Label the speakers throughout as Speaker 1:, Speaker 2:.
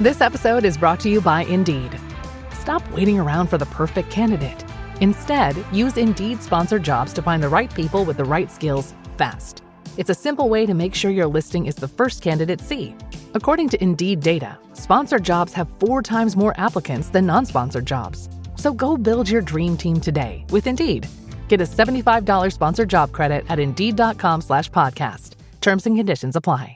Speaker 1: This episode is brought to you by Indeed. Stop waiting around for the perfect candidate. Instead, use Indeed sponsored jobs to find the right people with the right skills fast. It's a simple way to make sure your listing is the first candidates see. According to Indeed data, sponsored jobs have 4 times more applicants than non-sponsored jobs. So go build your dream team today with Indeed. Get a $75 sponsored job credit at Indeed.com/podcast. Terms and conditions apply.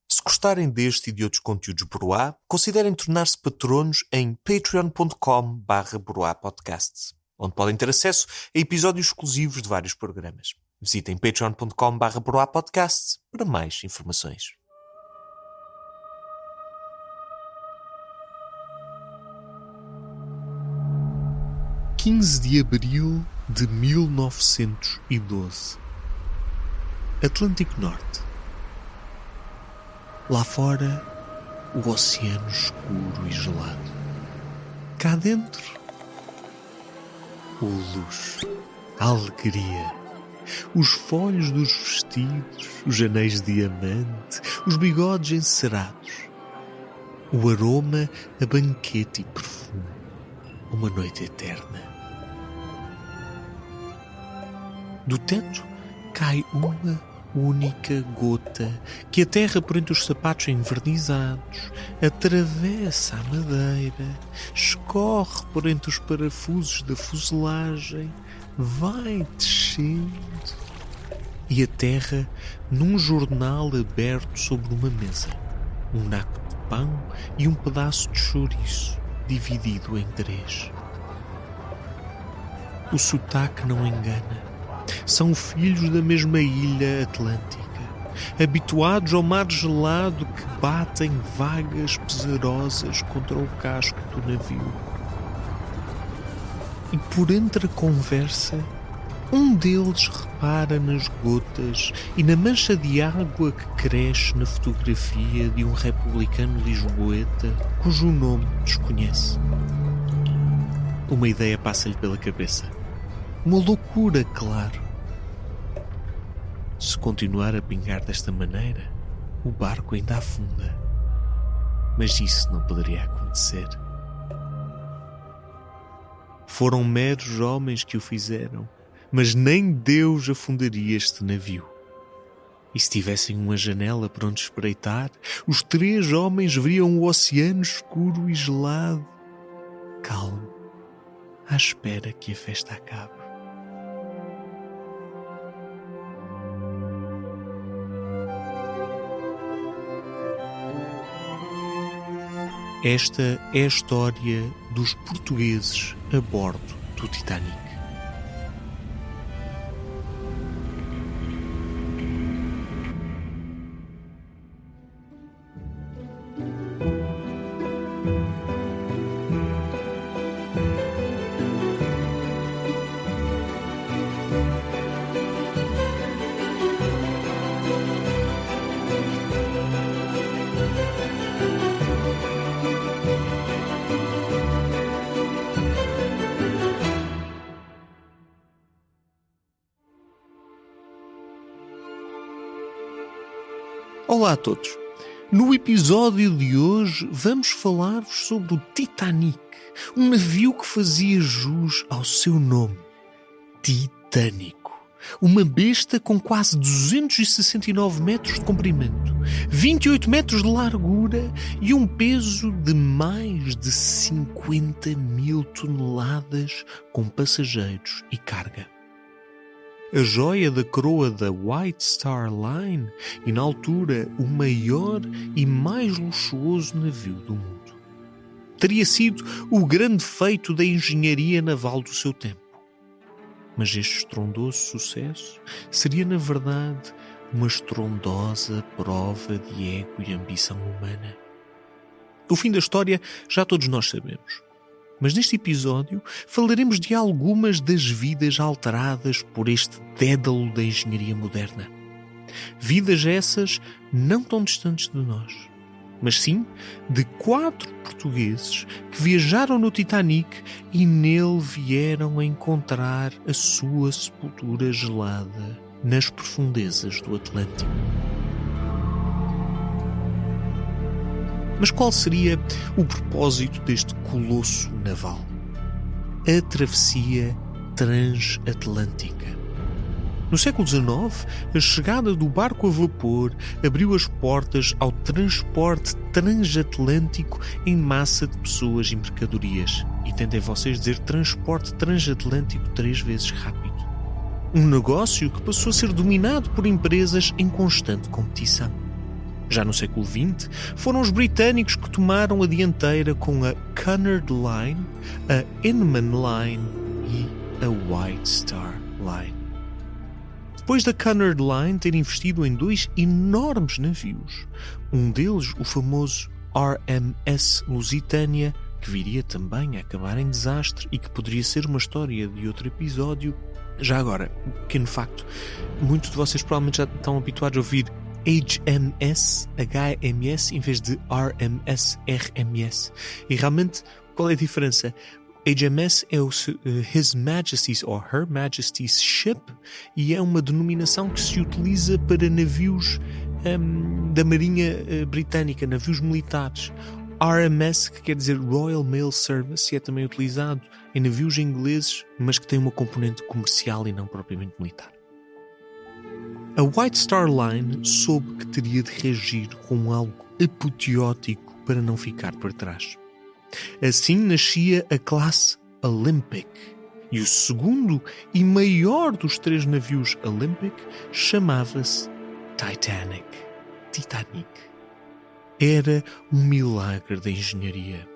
Speaker 2: Se gostarem deste e de outros conteúdos Broá, considerem tornar-se patronos em patreon.com/broapodcasts, onde podem ter acesso a episódios exclusivos de vários programas. Visitem patreon.com/broapodcasts para mais informações. – 15 de abril de 1912. Atlântico Norte. Lá fora, o oceano escuro e gelado. Cá dentro, o luxo, a alegria, os folhos dos vestidos, os anéis de diamante, os bigodes encerados, o aroma a banquete e perfume, uma noite eterna. Do teto cai uma única gota que aterra por entre os sapatos envernizados, atravessa a madeira, escorre por entre os parafusos da fuselagem, vai descendo e aterra num jornal aberto sobre uma mesa, um naco de pão e um pedaço de chouriço dividido em 3. O sotaque não engana. São filhos da mesma ilha atlântica, habituados ao mar gelado que batem vagas pesarosas contra o casco do navio. E por entre a conversa, um deles repara nas gotas e na mancha de água que cresce na fotografia de um republicano lisboeta cujo nome desconhece. Uma ideia passa-lhe pela cabeça. Uma loucura, claro. Se continuar a pingar desta maneira, o barco ainda afunda. Mas isso não poderia acontecer. Foram meros homens que o fizeram, mas nem Deus afundaria este navio. E se tivessem uma janela para onde espreitar, os 3 homens veriam o oceano escuro e gelado, calmo, à espera que a festa acabe. Esta é a história dos portugueses a bordo do Titanic. Olá a todos. No episódio de hoje vamos falar-vos sobre o Titanic, um navio que fazia jus ao seu nome, Titânico. Uma besta com quase 269 metros de comprimento, 28 metros de largura e um peso de mais de 50.000 toneladas com passageiros e carga. A joia da coroa da White Star Line e, na altura, o maior e mais luxuoso navio do mundo. Teria sido o grande feito da engenharia naval do seu tempo. Mas este estrondoso sucesso seria, na verdade, uma estrondosa prova de ego e ambição humana. O fim da história já todos nós sabemos. Mas neste episódio falaremos de algumas das vidas alteradas por este dédalo da engenharia moderna. Vidas essas não tão distantes de nós, mas sim de 4 portugueses que viajaram no Titanic e nele vieram a encontrar a sua sepultura gelada nas profundezas do Atlântico. Mas qual seria o propósito deste colosso naval? A travessia transatlântica. No século XIX, a chegada do barco a vapor abriu as portas ao transporte transatlântico em massa de pessoas e mercadorias. E tentem vocês dizer transporte transatlântico 3 vezes rápido. Um negócio que passou a ser dominado por empresas em constante competição. Já no século XX, foram os britânicos que tomaram a dianteira com a Cunard Line, a Inman Line e a White Star Line. Depois da Cunard Line ter investido em 2 enormes navios, um deles o famoso RMS Lusitânia, que viria também a acabar em desastre e que poderia ser uma história de outro episódio. Já agora, um pequeno facto, muitos de vocês provavelmente já estão habituados a ouvir HMS em vez de RMS. E realmente, qual é a diferença? HMS é o His Majesty's or Her Majesty's Ship e é uma denominação que se utiliza para navios da Marinha Britânica, navios militares. RMS, que quer dizer Royal Mail Service, e é também utilizado em navios ingleses, mas que tem uma componente comercial e não propriamente militar. A White Star Line soube que teria de reagir com algo apoteótico para não ficar para trás. Assim nascia a classe Olympic, e o segundo e maior dos 3 navios Olympic chamava-se Titanic. Era um milagre da engenharia.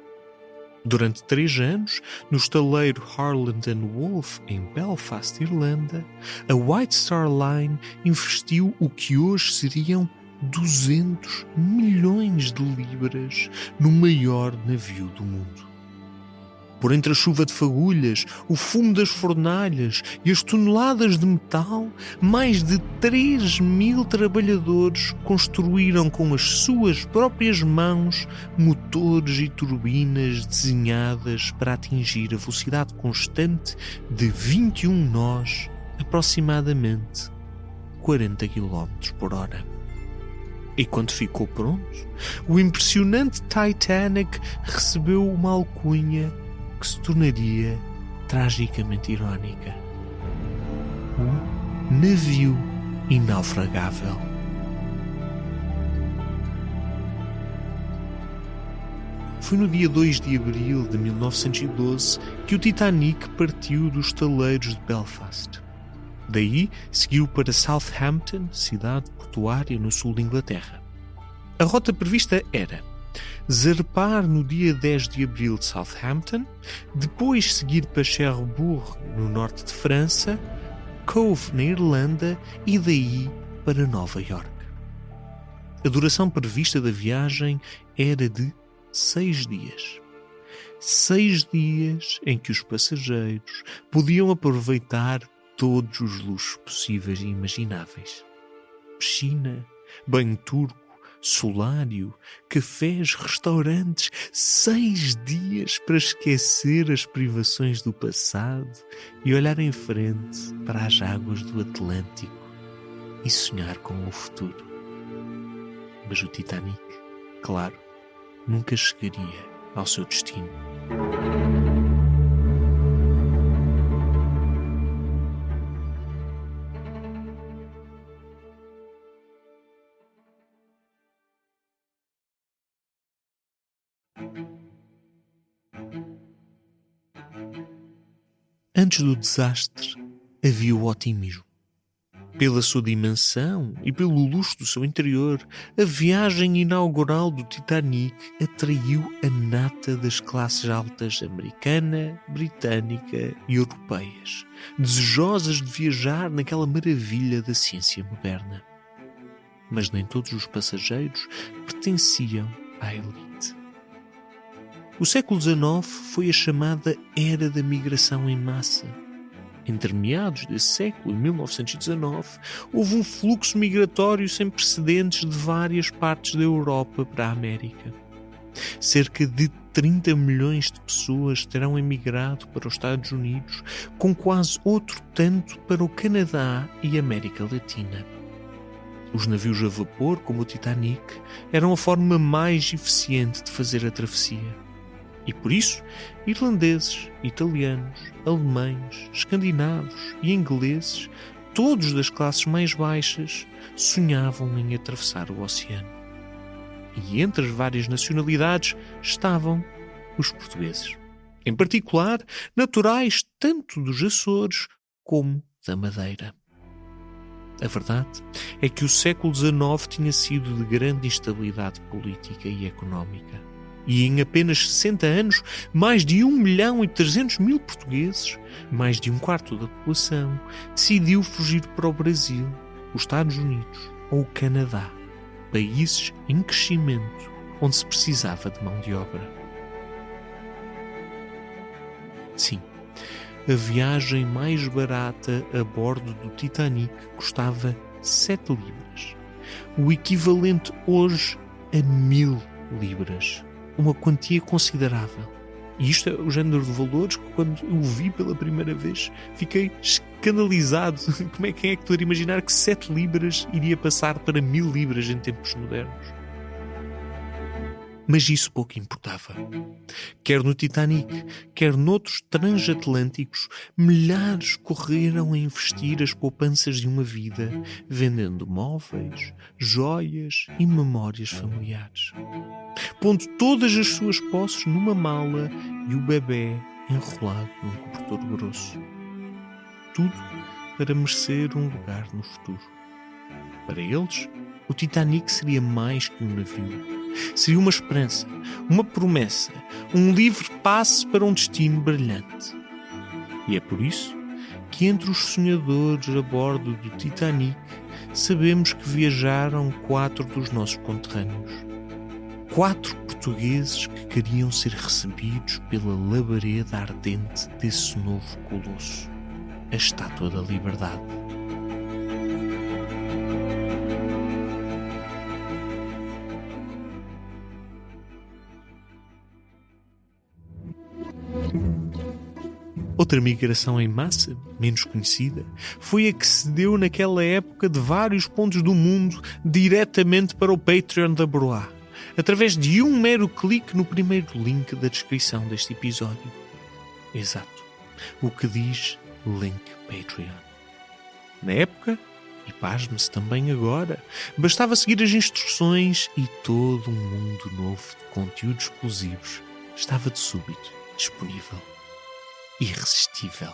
Speaker 2: Durante 3 anos, no estaleiro Harland & Wolff, em Belfast, Irlanda, a White Star Line investiu o que hoje seriam 200 milhões de libras no maior navio do mundo. Por entre a chuva de fagulhas, o fumo das fornalhas e as toneladas de metal, mais de 3.000 trabalhadores construíram com as suas próprias mãos motores e turbinas desenhadas para atingir a velocidade constante de 21 nós, aproximadamente 40 km por hora. E quando ficou pronto, o impressionante Titanic recebeu uma alcunha que se tornaria tragicamente irónica: o navio inaufragável. Foi no dia 2 de abril de 1912 que o Titanic partiu dos estaleiros de Belfast. Daí seguiu para Southampton, cidade portuária no sul da Inglaterra. A rota prevista era zarpar no dia 10 de abril de Southampton, depois seguir para Cherbourg, no norte de França, Cove, na Irlanda, e daí para Nova York. A duração prevista da viagem era de 6 dias. 6 dias em que os passageiros podiam aproveitar todos os luxos possíveis e imagináveis. Piscina, banho turco, solário, cafés, restaurantes. 6 dias para esquecer as privações do passado e olhar em frente para as águas do Atlântico e sonhar com o futuro. Mas o Titanic, claro, nunca chegaria ao seu destino. Antes do desastre, havia o otimismo. Pela sua dimensão e pelo luxo do seu interior, a viagem inaugural do Titanic atraiu a nata das classes altas americana, britânica e europeias, desejosas de viajar naquela maravilha da ciência moderna. Mas nem todos os passageiros pertenciam à elite. O século XIX foi a chamada Era da Migração em Massa. Entre meados desse século, em 1919, houve um fluxo migratório sem precedentes de várias partes da Europa para a América. Cerca de 30 milhões de pessoas terão emigrado para os Estados Unidos, com quase outro tanto para o Canadá e América Latina. Os navios a vapor, como o Titanic, eram a forma mais eficiente de fazer a travessia. E por isso, irlandeses, italianos, alemães, escandinavos e ingleses, todos das classes mais baixas, sonhavam em atravessar o oceano. E entre as várias nacionalidades estavam os portugueses. Em particular, naturais tanto dos Açores como da Madeira. A verdade é que o século XIX tinha sido de grande instabilidade política e económica. E em apenas 60 anos, mais de 1.300.000 portugueses, mais de um quarto da população, decidiu fugir para o Brasil, os Estados Unidos ou o Canadá, países em crescimento, onde se precisava de mão de obra. Sim, a viagem mais barata a bordo do Titanic custava 7 libras, o equivalente hoje a 1.000 libras, uma quantia considerável. E isto é o género de valores que, quando eu o vi pela primeira vez, fiquei escandalizado. Quem é que poderia imaginar que 7 libras iria passar para 1.000 libras em tempos modernos? Mas isso pouco importava. Quer no Titanic, quer noutros transatlânticos, milhares correram a investir as poupanças de uma vida, vendendo móveis, joias e memórias familiares. Pondo todas as suas posses numa mala e o bebê enrolado num cobertor grosso. Tudo para merecer um lugar no futuro. Para eles, o Titanic seria mais que um navio. Seria uma esperança, uma promessa, um livre passe para um destino brilhante. E é por isso que entre os sonhadores a bordo do Titanic sabemos que viajaram 4 dos nossos conterrâneos. 4 portugueses que queriam ser recebidos pela labareda ardente desse novo colosso, a Estátua da Liberdade. Outra migração em massa, menos conhecida, foi a que se deu naquela época de vários pontos do mundo diretamente para o Patreon da Broá, através de um mero clique no primeiro link da descrição deste episódio. Exato, o que diz link Patreon. Na época, e pasme-se também agora, bastava seguir as instruções e todo um mundo novo de conteúdos exclusivos estava de súbito disponível. Irresistível.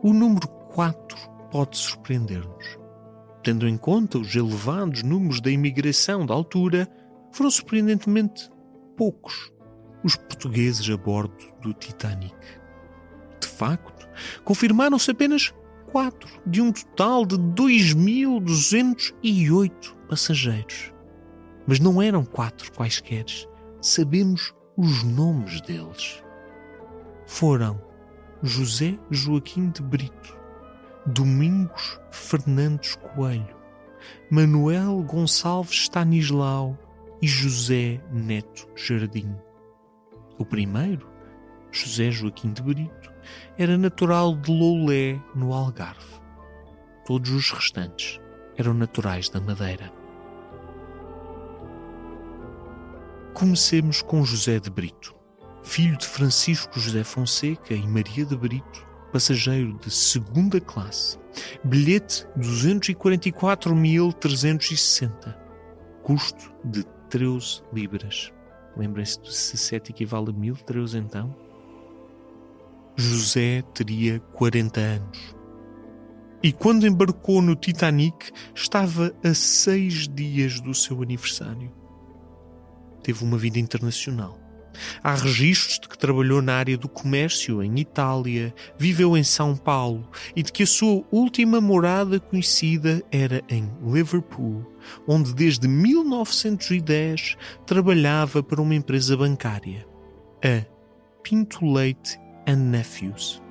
Speaker 2: O número 4 pode surpreender-nos. Tendo em conta os elevados números da imigração da altura, foram surpreendentemente poucos os portugueses a bordo do Titanic. De facto, confirmaram-se apenas 4 de um total de 2.208 passageiros. Mas não eram 4 quaisquer. Sabemos os nomes deles. Foram José Joaquim de Brito, Domingos Fernandes Coelho, Manuel Gonçalves Stanislau e José Neto Jardim. O primeiro, José Joaquim de Brito, era natural de Loulé, no Algarve. Todos os restantes eram naturais da Madeira. Comecemos com José de Brito, filho de Francisco José Fonseca e Maria de Brito, passageiro de segunda classe, bilhete 244.360, custo de 13 libras. Lembrem-se de se 7 equivale a 1.000, 13 então. José teria 40 anos. E quando embarcou no Titanic, estava a 6 dias do seu aniversário. Teve uma vida internacional. Há registros de que trabalhou na área do comércio em Itália, viveu em São Paulo e de que a sua última morada conhecida era em Liverpool, onde desde 1910 trabalhava para uma empresa bancária, a Pinto Leite and Nephews.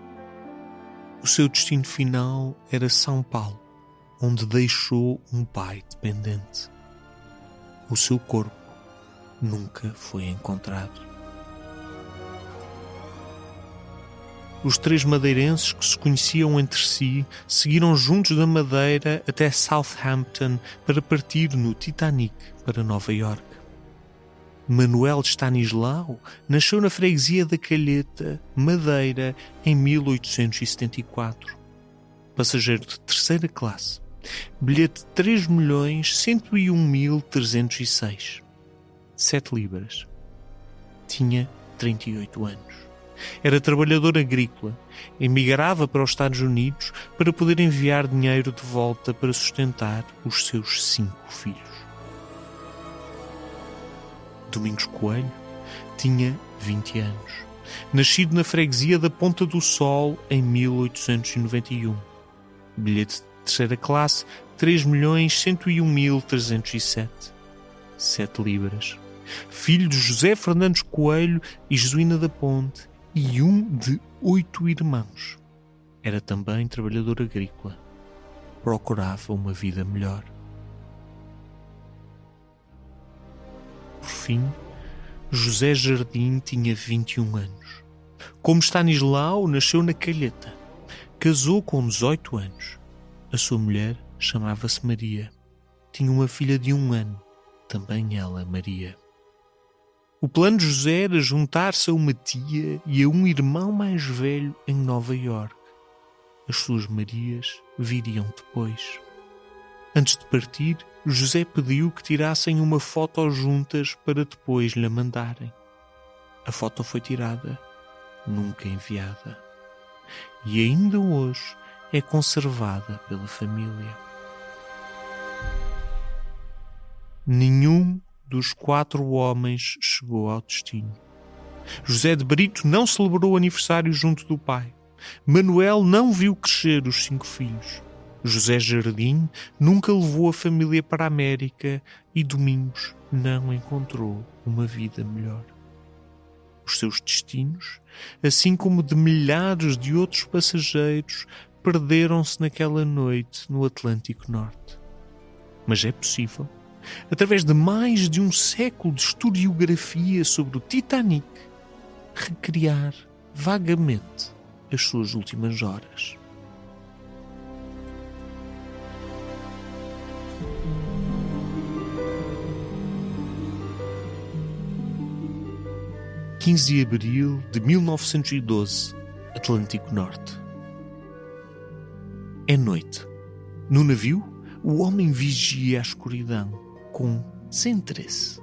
Speaker 2: O seu destino final era São Paulo, onde deixou um pai dependente. O seu corpo nunca foi encontrado. os 3 madeirenses que se conheciam entre si seguiram juntos da Madeira até Southampton para partir no Titanic para Nova Iorque. Manuel Stanislau nasceu na freguesia da Calheta, Madeira, em 1874. Passageiro de 3ª classe. Bilhete de 3.101.306. 7 libras. Tinha 38 anos. Era trabalhador agrícola. Emigrava para os Estados Unidos para poder enviar dinheiro de volta para sustentar os seus 5 filhos. Domingos Coelho tinha 20 anos. Nascido na freguesia da Ponta do Sol em 1891. Bilhete de 3ª classe, 3.101.307. 7 libras. Filho de José Fernandes Coelho e Jesuína da Ponte e um de 8 irmãos. Era também trabalhador agrícola. Procurava uma vida melhor. Por fim, José Jardim tinha 21 anos. Como Stanislau, nasceu na Calheta. Casou com 18 anos. A sua mulher chamava-se Maria. Tinha uma filha de 1 ano, também ela, Maria. O plano de José era juntar-se a uma tia e a um irmão mais velho em Nova Iorque. As suas Marias viriam depois. Antes de partir, José pediu que tirassem uma foto juntas para depois lhe mandarem. A foto foi tirada, nunca enviada. E ainda hoje é conservada pela família. Nenhum dos 4 homens chegou ao destino. José de Brito não celebrou o aniversário junto do pai. Manuel não viu crescer os 5 filhos. José Jardim nunca levou a família para a América e Domingos não encontrou uma vida melhor. Os seus destinos, assim como de milhares de outros passageiros, perderam-se naquela noite no Atlântico Norte. Mas é possível, através de mais de um século de historiografia sobre o Titanic, recriar vagamente as suas últimas horas. – 15 de abril de 1912, Atlântico Norte. É noite. No navio, o homem vigia a escuridão, sem interesse.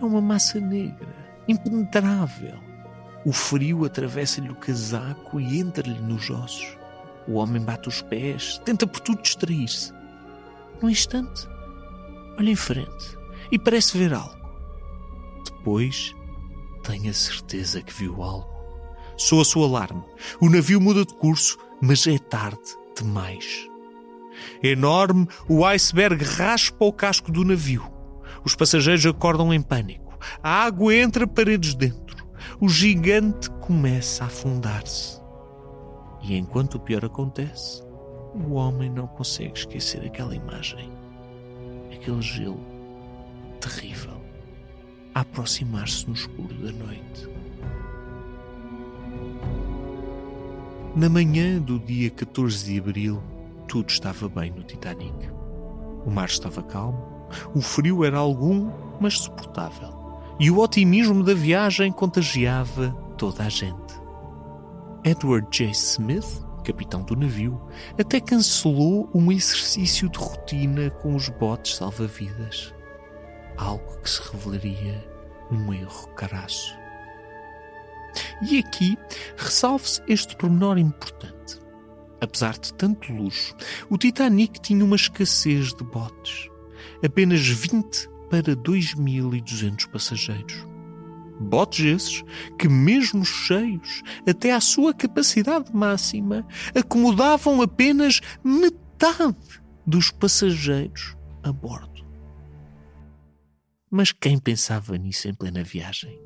Speaker 2: É uma massa negra, impenetrável. O frio atravessa-lhe o casaco e entra-lhe nos ossos. O homem bate os pés, tenta por tudo distrair-se. Num instante, olha em frente e parece ver algo. Depois, tem a certeza que viu algo. Soa-se o alarme. O navio muda de curso, mas é tarde demais. Enorme, o iceberg raspa o casco do navio. Os passageiros acordam em pânico. A água entra paredes dentro. O gigante começa a afundar-se. E enquanto o pior acontece, o homem não consegue esquecer aquela imagem. Aquele gelo terrível a aproximar-se no escuro da noite. Na manhã do dia 14 de abril, tudo estava bem no Titanic. O mar estava calmo, o frio era algum, mas suportável, e o otimismo da viagem contagiava toda a gente. Edward J. Smith, capitão do navio, até cancelou um exercício de rotina com os botes salva-vidas. Algo que se revelaria um erro caraço. E aqui ressalve-se este pormenor importante. Apesar de tanto luxo, o Titanic tinha uma escassez de botes. Apenas 20 para 2.200 passageiros. Botes esses que, mesmo cheios até à sua capacidade máxima, acomodavam apenas metade dos passageiros a bordo. Mas quem pensava nisso em plena viagem?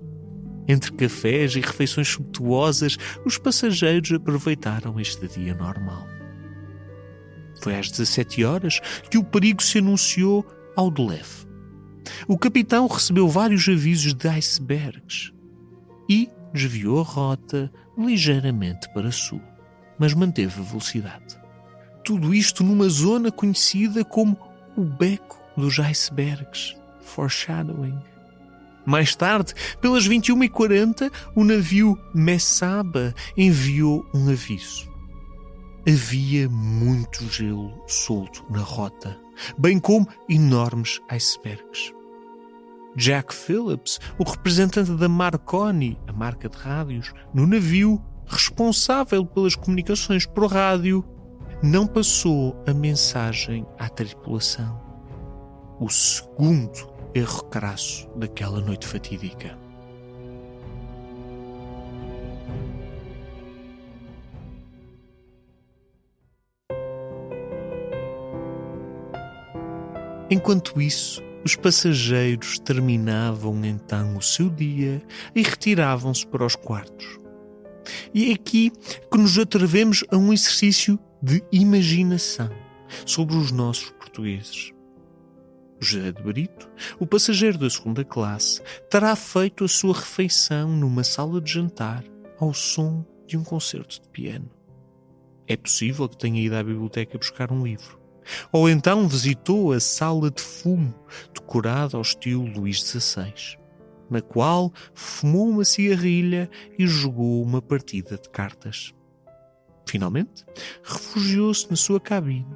Speaker 2: Entre cafés e refeições sumptuosas, os passageiros aproveitaram este dia normal. Foi às 17 horas que o perigo se anunciou ao de leve. O capitão recebeu vários avisos de icebergs. e desviou a rota ligeiramente para sul, mas manteve a velocidade. Tudo isto numa zona conhecida como o Beco dos Icebergs, foreshadowing. Mais tarde, pelas 21h40, o navio Mesaba enviou um aviso. Havia muito gelo solto na rota, bem como enormes icebergs. Jack Phillips, o representante da Marconi, a marca de rádios, no navio, responsável pelas comunicações por rádio, não passou a mensagem à tripulação. O segundo erro crasso daquela noite fatídica. Enquanto isso, os passageiros terminavam então o seu dia e retiravam-se para os quartos. E é aqui que nos atrevemos a um exercício de imaginação sobre os nossos portugueses. José de Brito, o passageiro da segunda classe, terá feito a sua refeição numa sala de jantar ao som de um concerto de piano. É possível que tenha ido à biblioteca buscar um livro. Ou então visitou a sala de fumo, decorada ao estilo Luís XVI, na qual fumou uma cigarrilha e jogou uma partida de cartas. Finalmente, refugiou-se na sua cabine,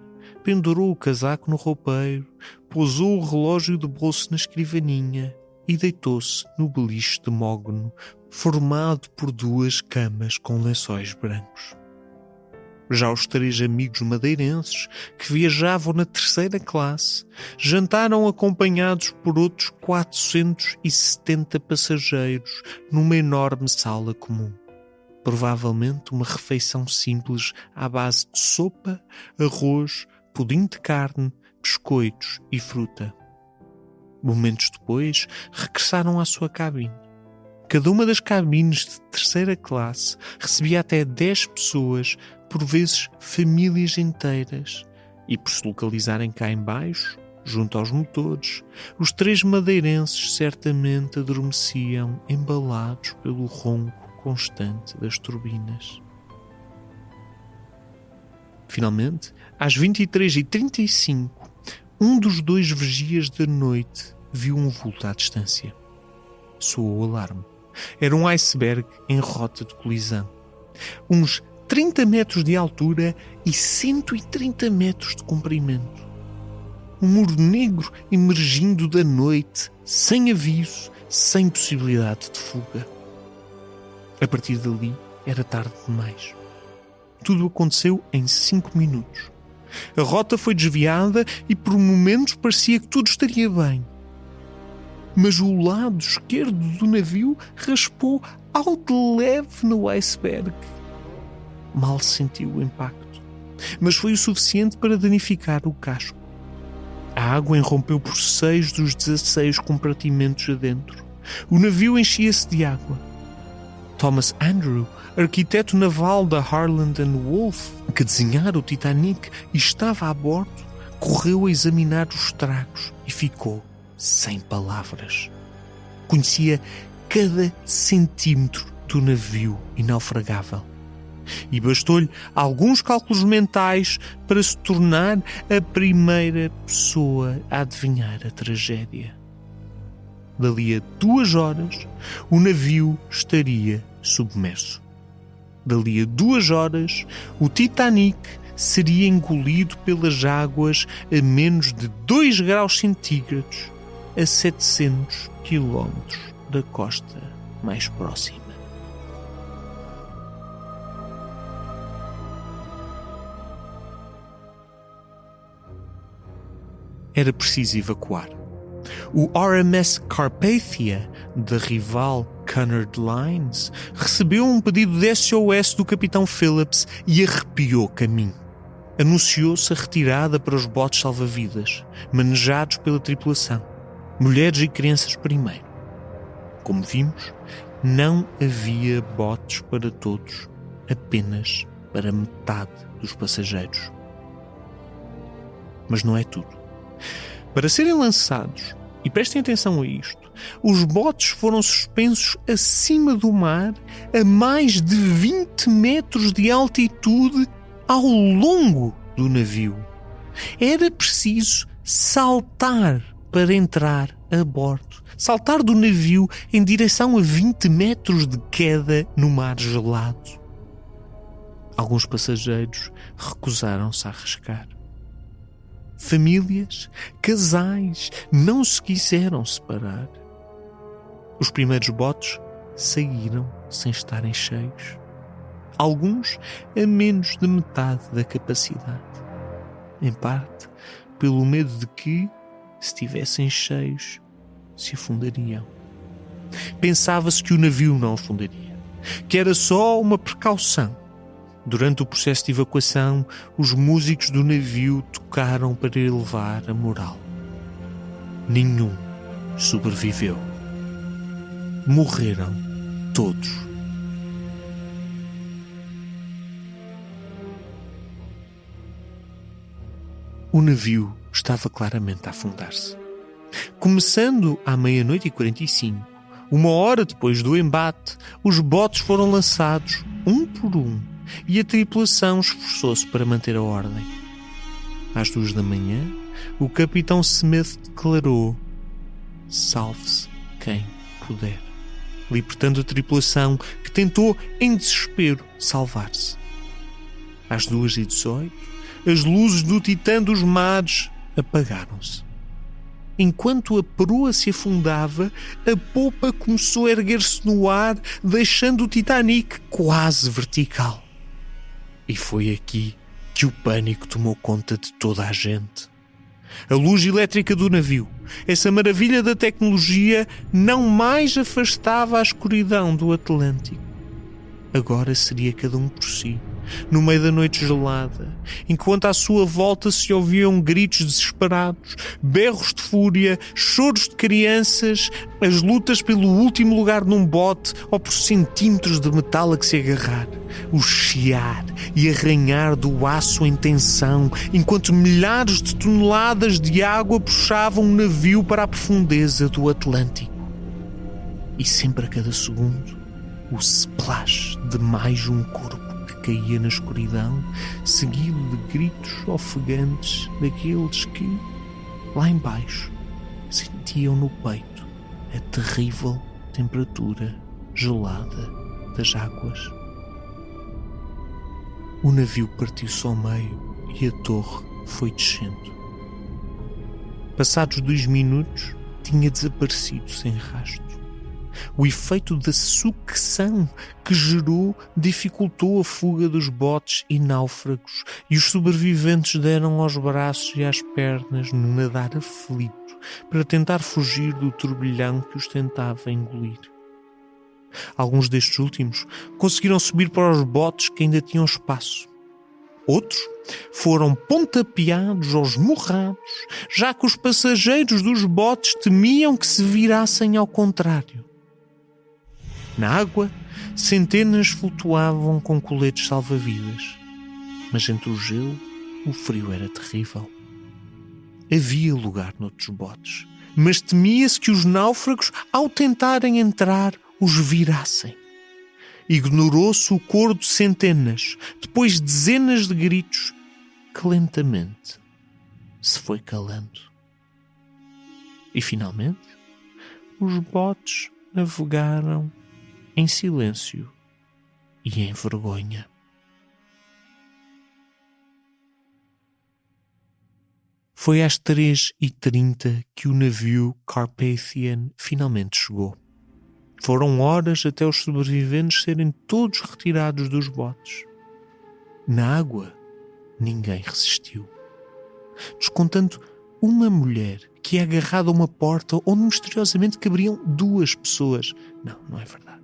Speaker 2: pendurou o casaco no roupeiro, pousou o relógio de bolso na escrivaninha e deitou-se no beliche de mogno, formado por 2 camas com lençóis brancos. Já os 3 amigos madeirenses, que viajavam na terceira classe, jantaram acompanhados por outros 470 passageiros numa enorme sala comum. Provavelmente uma refeição simples à base de sopa, arroz, pudim de carne, biscoitos e fruta. Momentos depois, regressaram à sua cabine. Cada uma das cabines de terceira classe recebia até 10 pessoas, por vezes famílias inteiras, e por se localizarem cá em baixo, junto aos motores, os 3 madeirenses certamente adormeciam embalados pelo ronco constante das turbinas. Finalmente, às 23h35, um dos 2 vigias da noite viu um vulto à distância. Soou o alarme. Era um iceberg em rota de colisão. Uns 30 metros de altura e 130 metros de comprimento. Um muro negro emergindo da noite, sem aviso, sem possibilidade de fuga. A partir dali, era tarde demais. Tudo aconteceu em 5 minutos. A rota foi desviada e por momentos parecia que tudo estaria bem. Mas o lado esquerdo do navio raspou ao de leve no iceberg. Mal sentiu o impacto, mas foi o suficiente para danificar o casco. A água irrompeu por 6 dos 16 compartimentos adentro. O navio enchia-se de água. Thomas Andrew, arquiteto naval da Harland & Wolff, que desenhara o Titanic e estava a bordo, correu a examinar os estragos e ficou sem palavras. Conhecia cada centímetro do navio inaufragável. E bastou-lhe alguns cálculos mentais para se tornar a primeira pessoa a adivinhar a tragédia. Dali a 2 horas, o navio estaria submerso. Dali a 2 horas, o Titanic seria engolido pelas águas a menos de 2 graus centígrados, a 700 quilómetros da costa mais próxima. Era preciso evacuar. O RMS Carpathia, da rival Cunard Lines, recebeu um pedido de SOS do capitão Phillips e arrepiou caminho. Anunciou-se a retirada para os botes salva-vidas, manejados pela tripulação, mulheres e crianças primeiro. Como vimos, não havia botes para todos, apenas para metade dos passageiros. Mas não é tudo. Para serem lançados, E prestem atenção a isto. Os botes foram suspensos acima do mar a mais de 20 metros de altitude ao longo do navio. Era preciso saltar para entrar a bordo. Saltar do navio em direção a 20 metros de queda no mar gelado. Alguns passageiros recusaram-se a arriscar. Famílias, casais, não se quiseram separar. Os primeiros botes saíram sem estarem cheios. Alguns a menos de metade da capacidade. Em parte, pelo medo de que, se estivessem cheios, se afundariam. Pensava-se que o navio não afundaria, que era só uma precaução. Durante o processo de evacuação, os músicos do navio tocaram para elevar a moral. Nenhum sobreviveu. Morreram todos. O navio estava claramente a afundar-se. Começando à 00:45, 1 hora depois do embate, os botes foram lançados um por um e a tripulação esforçou-se para manter a ordem. Às 2 da manhã, o capitão Smith declarou: "Salve-se quem puder", libertando a tripulação que tentou em desespero salvar-se. Às 2:18, as luzes do Titã dos mares apagaram-se. Enquanto a proa se afundava, a popa começou a erguer-se no ar, deixando o Titanic quase vertical. E foi aqui que o pânico tomou conta de toda a gente. A luz elétrica do navio, essa maravilha da tecnologia, não mais afastava a escuridão do Atlântico. Agora seria cada um por si, no meio da noite gelada, enquanto à sua volta se ouviam gritos desesperados, berros de fúria, choros de crianças, as lutas pelo último lugar num bote ou por centímetros de metal a que se agarrar, o chiar e arranhar do aço em tensão, enquanto milhares de toneladas de água puxavam o navio para a profundeza do Atlântico. E sempre a cada segundo, o splash de mais um corpo que caía na escuridão, seguido de gritos ofegantes daqueles que, lá embaixo, sentiam no peito a terrível temperatura gelada das águas. O navio partiu-se ao meio e a torre foi descendo. Passados 2 minutos, tinha desaparecido sem rastro. O efeito da sucção que gerou dificultou a fuga dos botes e náufragos, e os sobreviventes deram aos braços e às pernas num nadar aflito para tentar fugir do turbilhão que os tentava engolir. Alguns destes últimos conseguiram subir para os botes que ainda tinham espaço. Outros foram pontapeados ou esmurrados, já que os passageiros dos botes temiam que se virassem ao contrário. Na água, centenas flutuavam com coletes salva-vidas, mas entre o gelo, o frio era terrível. Havia lugar noutros botes, mas temia-se que os náufragos, ao tentarem entrar, os virassem. Ignorou-se o coro de centenas, depois dezenas de gritos, que lentamente se foi calando. E finalmente, os botes navegaram em silêncio e em vergonha. Foi às 3:30 que o navio Carpathian finalmente chegou. Foram horas até os sobreviventes serem todos retirados dos botes. Na água, ninguém resistiu, descontando uma mulher que é agarrada a uma porta onde misteriosamente caberiam 2 pessoas. Não é verdade.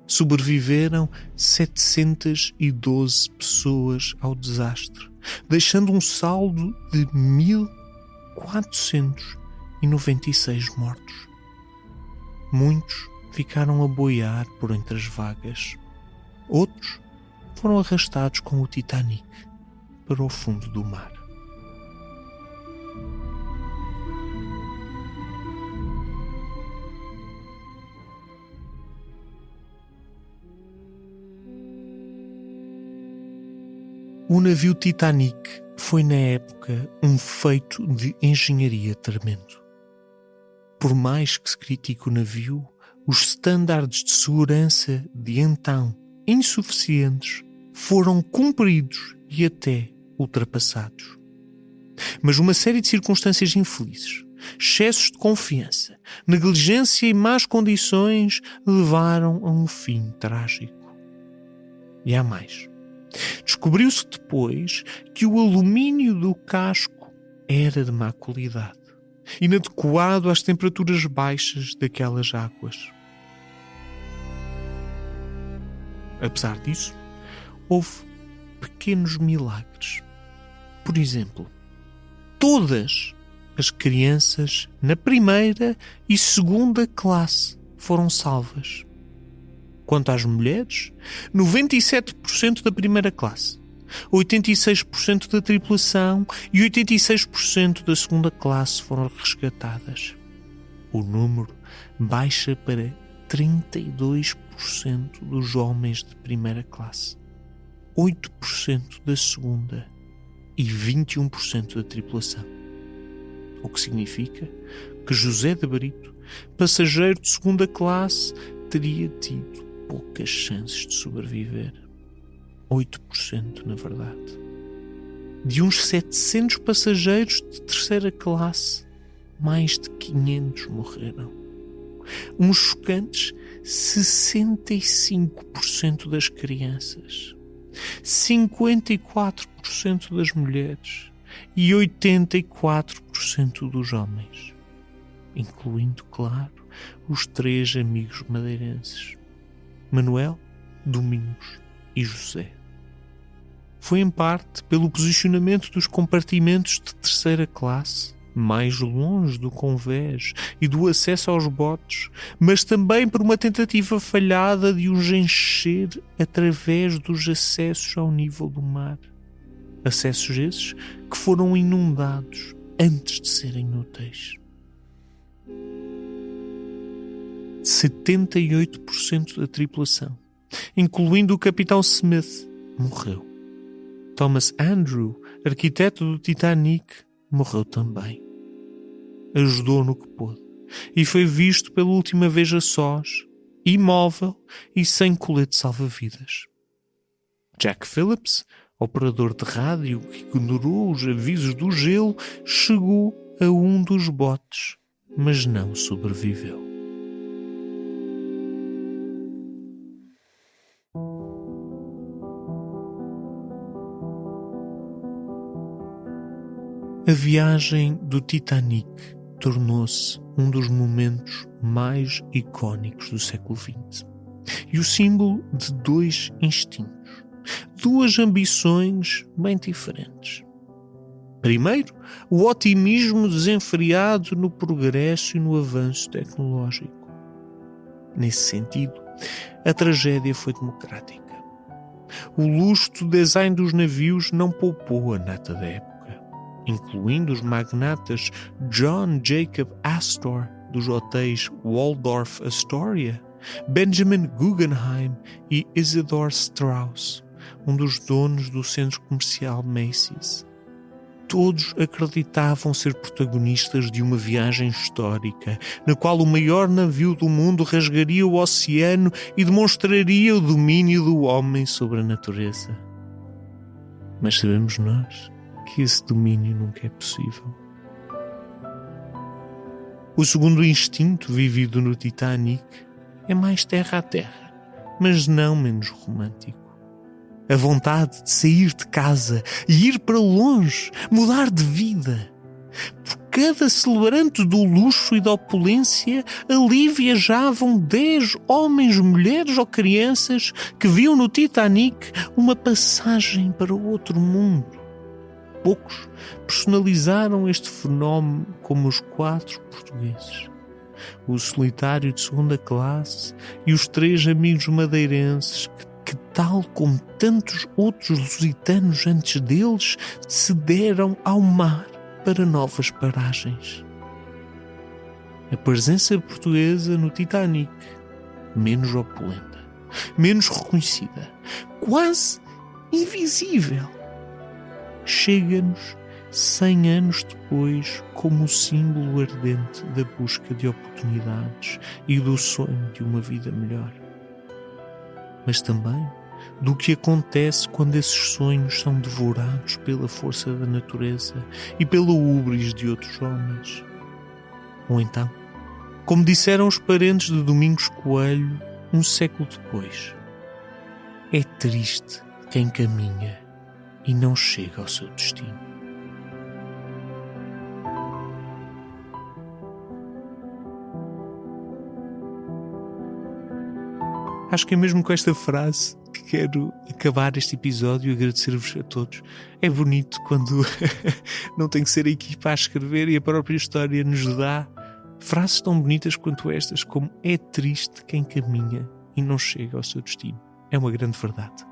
Speaker 2: Sobreviveram 712 pessoas ao desastre, deixando um saldo de 1.496 mortos. Muitos ficaram a boiar por entre as vagas. Outros foram arrastados com o Titanic para o fundo do mar. O navio Titanic foi, na época, um feito de engenharia tremendo. Por mais que se critique o navio, os estándares de segurança de então insuficientes foram cumpridos e até ultrapassados. Mas uma série de circunstâncias infelizes, excessos de confiança, negligência e más condições levaram a um fim trágico. E há mais. Descobriu-se depois que o alumínio do casco era de má qualidade, inadequado às temperaturas baixas daquelas águas. Apesar disso, houve pequenos milagres. Por exemplo, todas as crianças na primeira e segunda classe foram salvas. Quanto às mulheres, 97% da primeira classe, 86% da tripulação e 86% da segunda classe foram resgatadas. O número baixa para 32% dos homens de primeira classe, 8% da segunda e 21% da tripulação. O que significa que José de Brito, passageiro de segunda classe, teria tido poucas chances de sobreviver. 8%, na verdade. De uns 700 passageiros de terceira classe, mais de 500 morreram. Uns chocantes 65% das crianças, 54% das mulheres e 84% dos homens, incluindo, claro, os 3 amigos madeirenses, Manuel, Domingos e José. Foi em parte pelo posicionamento dos compartimentos de terceira classe, mais longe do convés e do acesso aos botes, mas também por uma tentativa falhada de os encher através dos acessos ao nível do mar. Acessos esses que foram inundados antes de serem úteis. 78% da tripulação, incluindo o capitão Smith, morreu. Thomas Andrew, arquiteto do Titanic, morreu também. Ajudou no que pôde e foi visto pela última vez a sós, imóvel e sem colete salva-vidas. Jack Phillips, operador de rádio que ignorou os avisos do gelo, chegou a um dos botes, mas não sobreviveu. A viagem do Titanic tornou-se um dos momentos mais icónicos do século XX e o símbolo de 2 instintos, 2 ambições bem diferentes. Primeiro, o otimismo desenfreado no progresso e no avanço tecnológico. Nesse sentido, a tragédia foi democrática. O luxo do design dos navios não poupou a nata da época, incluindo os magnatas John Jacob Astor, dos hotéis Waldorf Astoria, Benjamin Guggenheim e Isidor Straus, um dos donos do centro comercial Macy's. Todos acreditavam ser protagonistas de uma viagem histórica, na qual o maior navio do mundo rasgaria o oceano e demonstraria o domínio do homem sobre a natureza. Mas sabemos nós que esse domínio nunca é possível. O segundo instinto vivido no Titanic é mais terra a terra, mas não menos romântico. A vontade de sair de casa e ir para longe, mudar de vida. Por cada celebrante do luxo e da opulência, ali viajavam 10 homens, mulheres ou crianças que viam no Titanic uma passagem para o outro mundo. Poucos personalizaram este fenómeno como os 4 portugueses, o solitário de segunda classe e os 3 amigos madeirenses que, tal como tantos outros lusitanos antes deles, se deram ao mar para novas paragens. A presença portuguesa no Titanic, menos opulenta, menos reconhecida, quase invisível, chega-nos 100 anos depois como o símbolo ardente da busca de oportunidades e do sonho de uma vida melhor. Mas também do que acontece quando esses sonhos são devorados pela força da natureza e pela húbris de outros homens. Ou então, como disseram os parentes de Domingos Coelho um século depois, é triste quem caminha e não chega ao seu destino. Acho que é mesmo com esta frase que quero acabar este episódio e agradecer-vos a todos. É bonito quando não tem que ser a equipa a escrever e a própria história nos dá frases tão bonitas quanto estas, como é triste quem caminha e não chega ao seu destino. É uma grande verdade.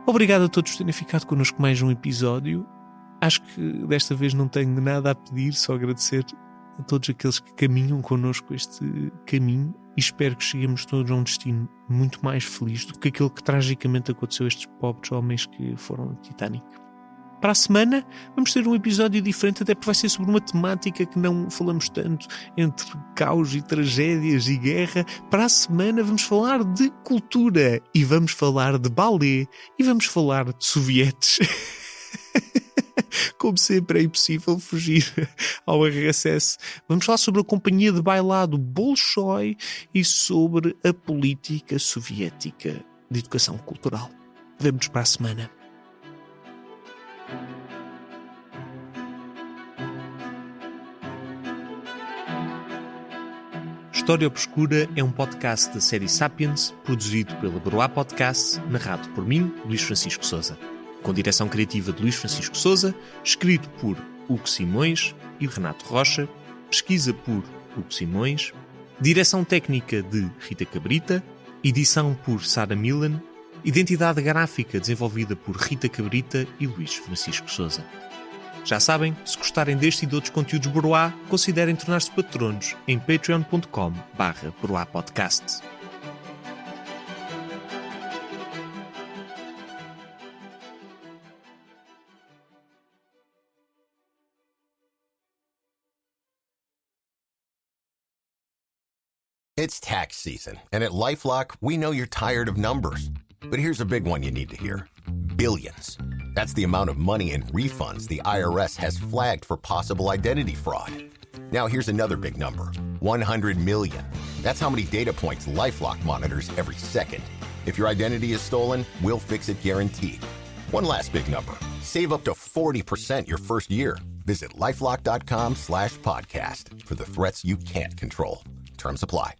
Speaker 2: Obrigado a todos por terem ficado connosco mais um episódio. Acho que desta vez não tenho nada a pedir, só agradecer a todos aqueles que caminham connosco este caminho e espero que cheguemos todos a um destino muito mais feliz do que aquele que tragicamente aconteceu a estes pobres homens que foram no Titanic. Para a semana vamos ter um episódio diferente, até porque vai ser sobre uma temática que não falamos tanto, entre caos e tragédias e guerra. Para a semana vamos falar de cultura e vamos falar de balé e vamos falar de sovietes. Como sempre, é impossível fugir ao RSS. Vamos falar sobre a companhia de bailado Bolshoi e sobre a política soviética de educação cultural. Vemo-nos para a semana. História Obscura é um podcast da série Sapiens, produzido pela Broá Podcasts, narrado por mim, Luís Francisco Sousa. Com direção criativa de Luís Francisco Sousa, escrito por Hugo Simões e Renato Rocha, pesquisa por Hugo Simões, direção técnica de Rita Cabrita, edição por Sara Milan, identidade gráfica desenvolvida por Rita Cabrita e Luís Francisco Sousa. Já sabem, se gostarem deste e de outros conteúdos Broá, considerem tornar-se patronos em patreon.com/broapodcast.
Speaker 3: It's tax season, and at LifeLock, we know you're tired of numbers. But here's a big one you need to hear. Billions. That's the amount of money in refunds the IRS has flagged for possible identity fraud. Now here's another big number. 100 million. That's how many data points LifeLock monitors every second. If your identity is stolen, we'll fix it guaranteed. One last big number. Save up to 40% your first year. Visit LifeLock.com/podcast for the threats you can't control. Terms apply.